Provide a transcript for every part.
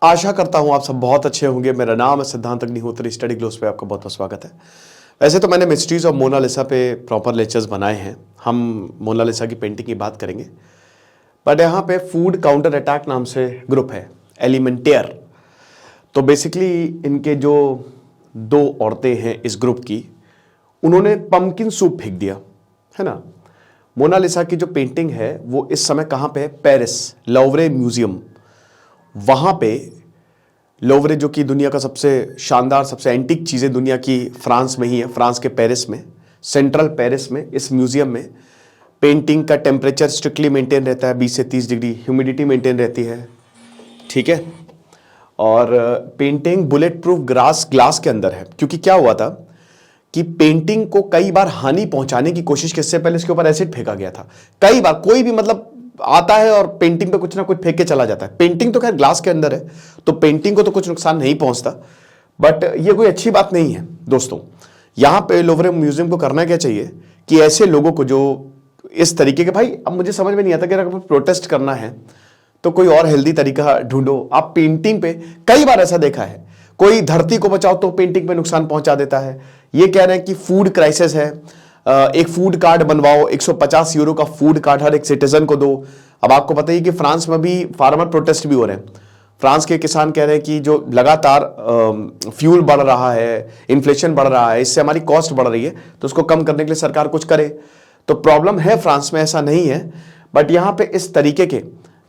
आशा करता हूँ आप सब बहुत अच्छे होंगे। मेरा नाम है सिद्धांत अग्निहोत्री। स्टडी ग्लोस पे आपका बहुत बहुत स्वागत है। वैसे तो मैंने मिस्ट्रीज ऑफ मोनालिसा पे प्रॉपर लेक्चर्स बनाए हैं। हम मोनालिसा की पेंटिंग की बात करेंगे, बट यहाँ पे फूड काउंटर अटैक नाम से ग्रुप है, एलिमेंटेयर। तो बेसिकली इनके जो दो औरतें हैं इस ग्रुप की, उन्होंने पम्पकिन सूप फेंक दिया, है ना। मोनालिसा की जो पेंटिंग है वो इस समय कहाँ पे है? Paris, Louvre museum. वहाँ पे लोवरे, जो कि दुनिया का सबसे शानदार, सबसे एंटीक चीज़ें दुनिया की फ्रांस में ही है, फ्रांस के पेरिस में, सेंट्रल पेरिस में, इस म्यूजियम में पेंटिंग का टेम्परेचर स्ट्रिक्टली मेंटेन रहता है, 20 से 30 डिग्री, ह्यूमिडिटी मेंटेन रहती है, ठीक है। और पेंटिंग बुलेट प्रूफ ग्लास के अंदर है, क्योंकि क्या हुआ था कि पेंटिंग को कई बार हानि पहुंचाने की कोशिश, किससे पहले इसके ऊपर एसिड फेंका गया था। कई बार कोई भी मतलब आता है और पेंटिंग पे कुछ ना कुछ फेंक के चला जाता है। पेंटिंग तो खैर ग्लास के अंदर है, तो पेंटिंग को तो कुछ नुकसान नहीं पहुंचता, बट ये कोई अच्छी बात नहीं है दोस्तों। यहां पे लोवरे म्यूजियम को करना क्या चाहिए कि ऐसे लोगों को जो इस तरीके के, भाई अब मुझे समझ में नहीं आता कि अगर प्रोटेस्ट करना है तो कोई और हेल्दी तरीका ढूंढो। आप पेंटिंग पे, कई बार ऐसा देखा है, कोई धरती को बचाओ तो पेंटिंग पे नुकसान पहुंचा देता है। ये कह रहे हैं कि फूड क्राइसिस है, एक फूड कार्ड बनवाओ, 150 यूरो का फूड कार्ड हर एक सिटीजन को दो। अब आपको पता ही कि फ्रांस में भी फार्मर प्रोटेस्ट भी हो रहे हैं। फ्रांस के किसान कह रहे हैं कि जो लगातार फ्यूल बढ़ रहा है, इन्फ्लेशन बढ़ रहा है, इससे हमारी कॉस्ट बढ़ रही है, तो उसको कम करने के लिए सरकार कुछ करे। तो प्रॉब्लम है फ्रांस में, ऐसा नहीं है, बट यहाँ पे इस तरीके के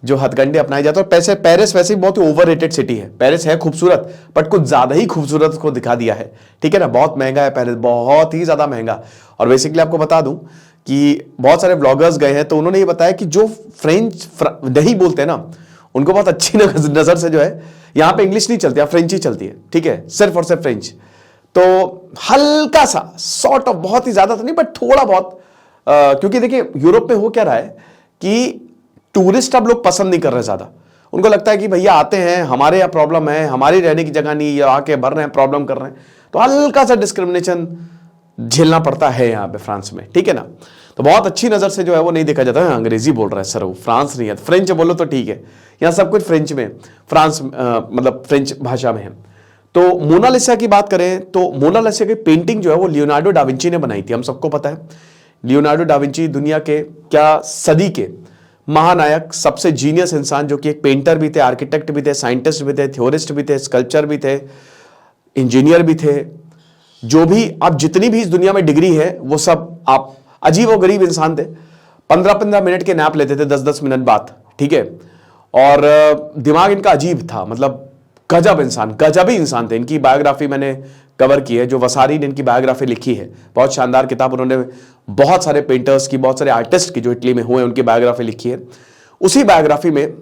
जो हथकंडे अपनाए जाते हैं। और पैसे, पेरिस वैसे भी बहुत ही ओवररेटेड सिटी है। पेरिस है खूबसूरत, बट कुछ ज्यादा ही खूबसूरत को दिखा दिया है, ठीक है ना। बहुत महंगा है पेरिस, बहुत ही ज्यादा महंगा। और बेसिकली आपको बता दूं कि बहुत सारे ब्लॉगर्स गए हैं, तो उन्होंने ये बताया कि जो फ्रेंच नहीं बोलते हैं ना, उनको बहुत अच्छी नजर से जो है, यहाँ पे इंग्लिश नहीं चलती, फ्रेंच ही चलती है, ठीक है, सिर्फ और सिर्फ फ्रेंच। तो हल्का सा सॉर्ट ऑफ, बहुत ही ज्यादा तो नहीं, बट थोड़ा बहुत, क्योंकि देखिए यूरोप में हो क्या रहा है कि टूरिस्ट अब लोग पसंद नहीं कर रहे ज्यादा। उनको लगता है कि भैया आते हैं, हमारे यहाँ प्रॉब्लम है, हमारी रहने की जगह नहीं, या आके भर रहे हैं, प्रॉब्लम कर रहे हैं। तो हल्का सा डिस्क्रिमिनेशन झेलना पड़ता है यहाँ पे फ्रांस में, ठीक है ना। तो बहुत अच्छी नजर से जो है वो नहीं देखा जाता है। अंग्रेजी बोल रहा है सर, वो फ्रांस नहीं है, फ्रेंच बोलो तो ठीक है, यहाँ सब कुछ फ्रेंच में, फ्रांस मतलब फ्रेंच भाषा में है। तो मोनालिसा की बात करें तो मोनालिसा की पेंटिंग जो है वो लियोनार्डो डा विंची ने बनाई थी, हम सबको पता है। लियोनार्डो डा विंची दुनिया के क्या सदी के महानायक, सबसे जीनियस इंसान, जो कि एक पेंटर भी थे, आर्किटेक्ट भी थे, साइंटिस्ट भी थे, थ्योरिस्ट भी थे, स्कल्पचर भी थे, इंजीनियर भी थे। जो भी आप जितनी भी इस दुनिया में डिग्री है वो सब, आप अजीब और गरीब इंसान थे। 15-15 मिनट के नैप लेते थे 10-10 मिनट बाद, ठीक है। और दिमाग इनका अजीब था, मतलब गजब इंसान, गजब ही इंसान थे। इनकी बायोग्राफी मैंने कवर की है, जो वसारी ने इनकी बायोग्राफी लिखी है, बहुत शानदार किताब। उन्होंने बहुत सारे पेंटर्स की, बहुत सारे आर्टिस्ट की जो इटली में हुए, उनकी बायोग्राफी लिखी है। उसी बायोग्राफी में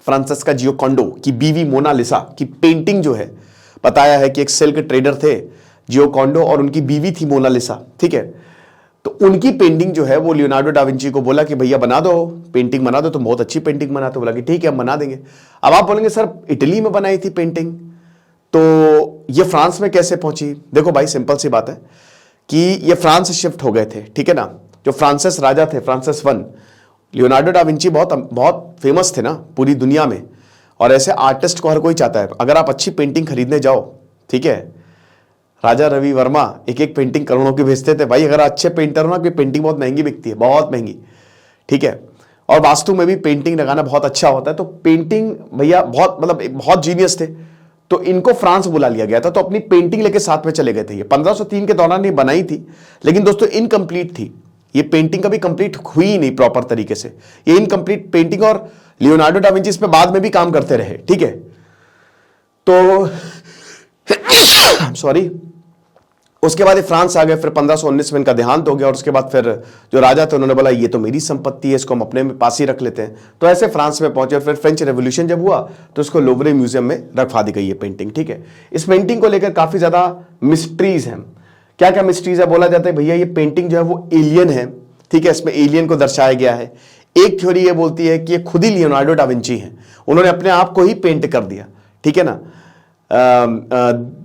फ्रांसेस्का जियोकॉन्डो की बीवी मोनालिसा की पेंटिंग जो है, बताया है कि एक सिल्क ट्रेडर थे जियोकॉन्डो और उनकी बीवी थी मोनालिसा, ठीक है। तो उनकी पेंटिंग जो है वो लियोनार्डो डा विंची को बोला कि भैया बना दो, पेंटिंग बना दो, तुम बहुत अच्छी पेंटिंग बनाते हो। बोला कि ठीक है हम बना देंगे। अब आप बोलेंगे सर इटली में बनाई थी पेंटिंग, तो ये फ्रांस में कैसे पहुंची? देखो भाई सिंपल सी बात है कि ये फ्रांस से शिफ्ट हो गए थे, ठीक है ना। जो फ्रांसिस राजा थे, Francis one, Leonardo da Vinci बहुत फेमस थे ना पूरी दुनिया में, और ऐसे आर्टिस्ट को हर कोई चाहता है। अगर आप अच्छी पेंटिंग खरीदने जाओ, ठीक है, राजा रवि वर्मा एक एक पेंटिंग करोड़ों की भेजते थे भाई। अगर अच्छे पेंटर हो ना, कोई पेंटिंग बहुत महंगी बिकती है, बहुत महंगी, ठीक है। और वास्तु में भी पेंटिंग लगाना बहुत अच्छा होता है। तो पेंटिंग भैया बहुत, मतलब बहुत जीनियस थे। तो इनको फ्रांस बुला लिया गया था, तो अपनी पेंटिंग लेके साथ में चले गए थे। ये 1503 के दौरान ये बनाई थी, लेकिन दोस्तों इनकम्प्लीट थी। ये पेंटिंग कभी कंप्लीट हुई नहीं प्रॉपर तरीके से, ये इनकम्प्लीट पेंटिंग। और लियोनार्डो डा विंची इस पे बाद में भी काम करते रहे, ठीक है। तो सॉरी, उसके बाद फ्रांस आ गए। फिर 1519 में इनका देहांत हो गया, और उसके बाद फिर जो राजा थे उन्होंने बोला ये तो मेरी संपत्ति है, इसको हम अपने में पास ही रख लेते हैं। तो ऐसे फ्रांस में पहुंचे। फिर फ्रेंच रेवोल्यूशन जब हुआ तो इसको लोवरे म्यूजियम में रखवा दी गई ये पेंटिंग, ठीक है। इस पेंटिंग को लेकर काफी ज्यादा मिस्ट्रीज हैं। क्या क्या मिस्ट्रीज है? बोला जाता है भैया ये पेंटिंग जो है वो एलियन है, ठीक है, इसमें एलियन को दर्शाया गया है। एक थ्योरी ये बोलती है कि ये खुद ही लियोनार्डो डा विंची है, उन्होंने अपने आप को ही पेंट कर दिया, ठीक है ना।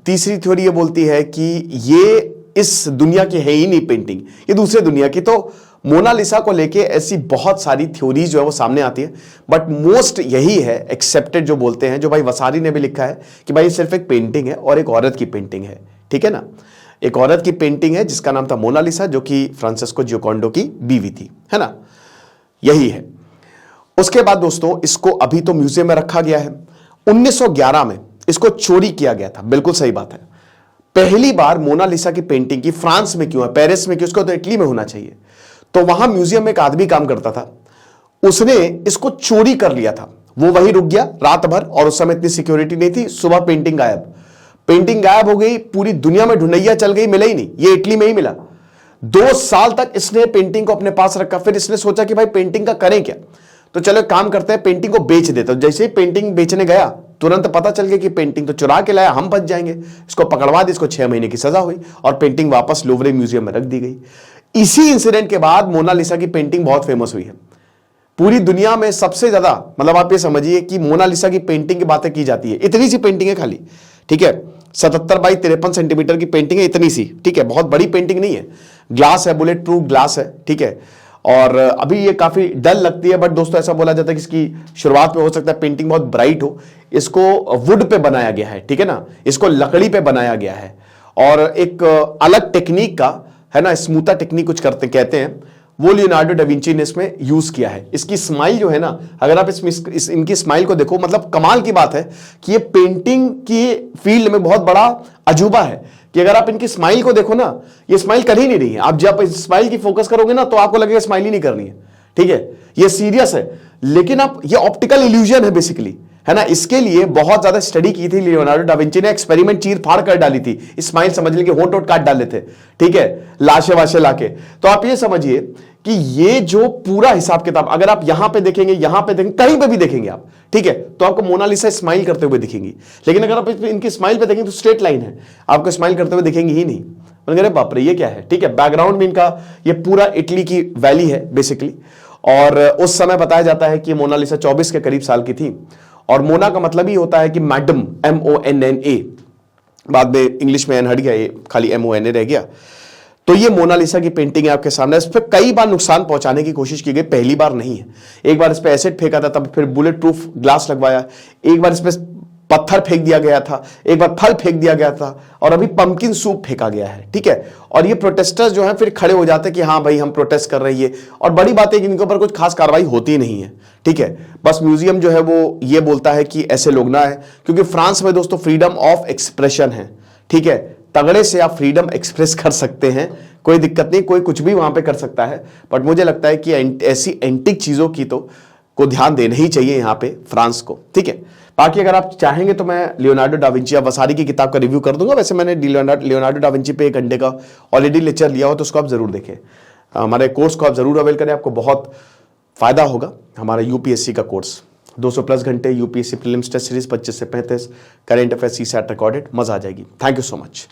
तीसरी थ्योरी ये बोलती है कि ये इस दुनिया की है ही नहीं पेंटिंग, ये दूसरे दुनिया की। तो मोनालिसा को लेके ऐसी बहुत सारी थ्योरी जो है वो सामने आती है, बट मोस्ट यही है एक्सेप्टेड जो बोलते हैं, जो भाई वसारी ने भी लिखा है कि भाई सिर्फ एक पेंटिंग है और एक औरत की पेंटिंग है, ठीक है ना। एक औरत की पेंटिंग है जिसका नाम था मोनालिसा, जो कि फ्रांसिस्को जियोकॉन्डो की बीवी थी, है ना, यही है। उसके बाद दोस्तों इसको अभी तो म्यूजियम में रखा गया है। 1911 में इसको चोरी किया गया था, बिल्कुल सही बात है। पहली बार मोनालिसा की पेंटिंग की फ्रांस में क्यों है, पेरिस में क्यों, उसको तो इटली में होना चाहिए। तो वहां म्यूजियम में एक आदमी काम करता था, उसने इसको चोरी कर लिया था। वो वहीं रुक गया रात भर, और उस समय इतनी सिक्योरिटी नहीं थी। सुबह पेंटिंग गायब, पेंटिंग गायब हो गई, पूरी दुनिया में ढूंढैया चल गई, मिला ही नहीं। ये इटली में ही मिला। 2 साल तक इसने पेंटिंग को अपने पास रखा। फिर इसने सोचा कि भाई पेंटिंग का करें क्या, तो चलो काम करते हैं, पेंटिंग को बेच देता हूं। जैसे ही पेंटिंग बेचने गया तुरंत पता चल गया कि पेंटिंग तो चुरा के लाया, हम बच जाएंगे। इसको पकड़वा दी, इसको 6 महीने की सजा हुई और पेंटिंग वापस लूवरे म्यूजियम में रख दी गई। इसी इंसिडेंट के बाद मोनालिसा की पेंटिंग बहुत फेमस हुई है पूरी दुनिया में। सबसे ज्यादा, मतलब आप ये समझिए कि मोनालिसा की पेंटिंग की बातें की जाती है। इतनी सी पेंटिंग है खाली, ठीक है, 77 बाई 53 सेंटीमीटर की पेंटिंग है, इतनी सी, ठीक है, बहुत बड़ी पेंटिंग नहीं है। ग्लास है, बुलेट प्रूफ ग्लास है, ठीक है। और अभी ये काफी डल लगती है, बट दोस्तों ऐसा बोला जाता है कि इसकी शुरुआत में हो सकता है पेंटिंग बहुत ब्राइट हो। इसको वुड पे बनाया गया है, ठीक है ना, इसको लकड़ी पे बनाया गया है, और एक अलग टेक्निक का है ना, स्मूथा टेक्निक कुछ करते कहते हैं, वो लियोनार्डो डा विंची ने इसमें यूज किया है। इसकी स्माइल जो है ना, अगर आप इनकी स्माइल को देखो, मतलब कमाल की बात है कि ये पेंटिंग की फील्ड में बहुत बड़ा अजूबा है कि अगर आप इनकी स्माइल को देखो ना, ये स्माइल कर ही नहीं रही है। आप जब इस स्माइल की फोकस करोगे ना तो आपको लगेगा स्माइल ही नहीं करनी है, ठीक है, ये सीरियस है। लेकिन आप, ये ऑप्टिकल इल्यूजन है बेसिकली, है ना। इसके लिए बहुत ज्यादा स्टडी की थी लियोनार्डो डा विंची ने, एक्सपेरिमेंट चीर फाड़ कर डाली थी, स्माइल समझ लीजिए, होंठ काट डाले थे, ठीक है, लाशे वाशे लाके। तो आप ये समझिए कि ये जो पूरा हिसाब किताब अगर आप यहां पे देखेंगे, यहां पे देखेंगे, कहीं पे भी देखेंगे आप, ठीक है, तो आपको मोनालिसा स्माइल करते हुए दिखेंगी। लेकिन अगर आप इनकी स्माइल पे देखेंगे तो स्ट्रेट लाइन है, आपको स्माइल करते हुए दिखेंगे ही नहीं। अरे बाप रे, ये क्या है, ठीक है। बैकग्राउंड में इनका ये पूरा इटली की वैली है बेसिकली। और उस समय बताया जाता है कि मोनालिसा 24 के करीब साल की थी। और मोना का मतलब ही होता है कि मैडम, MONNA, बाद में इंग्लिश में एन हट गया, ये खाली MONA रह गया। तो ये मोनालिसा की पेंटिंग है आपके सामने। इस पर कई बार नुकसान पहुंचाने की कोशिश की गई, पहली बार नहीं है। एक बार इस पर एसिड फेंका था, तब फिर बुलेट प्रूफ ग्लास लगवाया, एक बार इस पर पत्थर फेंक दिया गया था, एक बार फल फेंक दिया गया था, और अभी पंपकिन सूप फेंका गया है, ठीक है। और ये प्रोटेस्टर्स जो हैं फिर खड़े हो जाते हैं कि हाँ भाई हम प्रोटेस्ट कर रही है, और बड़ी बात है कि इनके ऊपर कुछ खास कार्रवाई होती नहीं है, ठीक है। बस म्यूजियम जो है वो ये बोलता है कि ऐसे लोग ना है, क्योंकि फ्रांस में दोस्तों फ्रीडम ऑफ एक्सप्रेशन है, ठीक है, तगड़े से आप फ्रीडम एक्सप्रेस कर सकते हैं, कोई दिक्कत नहीं, कोई कुछ भी वहां पे कर सकता है। बट मुझे लगता है कि ऐसी एंटिक चीजों की तो को ध्यान देना ही चाहिए यहाँ पे फ्रांस को, ठीक है। बाकी अगर आप चाहेंगे तो मैं लियोनार्डो डा विंची या वसारी की किताब का रिव्यू कर दूंगा। वैसे मैंने लियोनार्डो डा विंची पे 1 घंटे का ऑलरेडी लेक्चर लिया हो, तो उसको आप जरूर देखें। हमारे कोर्स को आप जरूर अवेल करें, आपको बहुत फायदा होगा। हमारा यूपीएससी का कोर्स 200+ घंटे, यूपीएससी प्रीलिम्स टेस्ट सीरीज 25 से 35, करेंट अफेयर्स CSAT रिकॉर्डेड, मजा आ जाएगी। Thank you so much.